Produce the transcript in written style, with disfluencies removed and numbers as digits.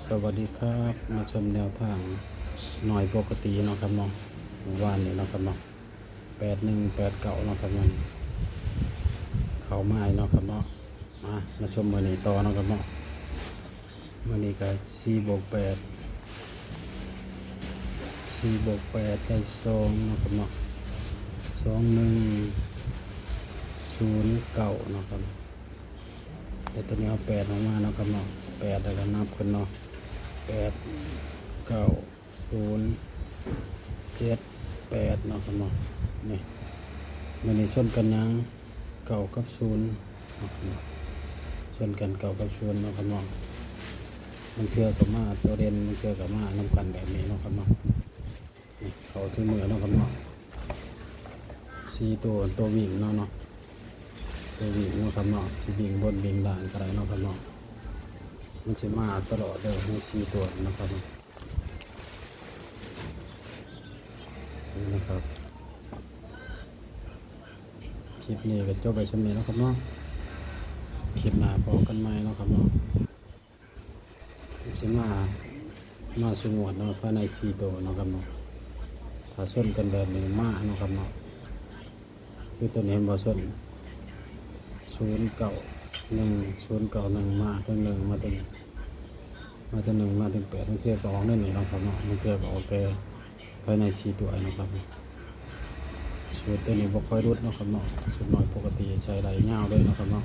สวัสดีครับมาชมแนวทางหน่อยปกติเนาะครับเนาะวันนี้เนาะครับเนาะ8189เนาะครับมันเข้ามาเนาะครับเนาะมาชมมื้อนี้ต่อเนาะครับเนาะมื้อนี้ก็4+8ได้2เนาะครับเนาะ2109เนาะครับแต่ตัวนี้เอา8ออกมาเนาะครับเนาะ8แล้วก็นับกันเนาะ8 9 0 7 8เนาะครับเนาะนี่มันนี่ส่วนกันยัง9กับ0เนาะครับเนาะส่วนกัน9กับ0เนาะครับเนาะมันเทื่อกับมาตัวเด่นมันเทื่อกับมานำกันแบบนี้เนาะครับเนาะนี่เขาถึงมือเนาะครับเนาะ4ตัววิ่งเนาะตัววิ่งเนาะครับเนาะสิวิ่งบนวิ่งล่างก็ได้เนาะครับเนาะมันจะมาตลอดเลยใน4ตัวนะครับนี่นะครับคลิปนี้ก็จบไปสำเร็จแล้วครับเนาะคลิปหน้าพบกันใหม่เนาะครับเนาะจะมาสงวนเนาะภายใน4ตัวเนาะครับเนาะถ้าส้นกันแบบนี้มาเนาะครับเนาะคือตัวนี้เห็นบ่ส้น091มาถึง1มาถึง1มาถึง8มันเทียบกับออกนั่นนี่เนาะครับเนาะมันเทียบกับออกแต่ภายใน4ตัวเนาะครับสูตรตัวนี้บ่ค่อยรุดเนาะครับเนาะสูตรน้อยปกติใช้ได้ยาวเลยเนาะครับเนาะ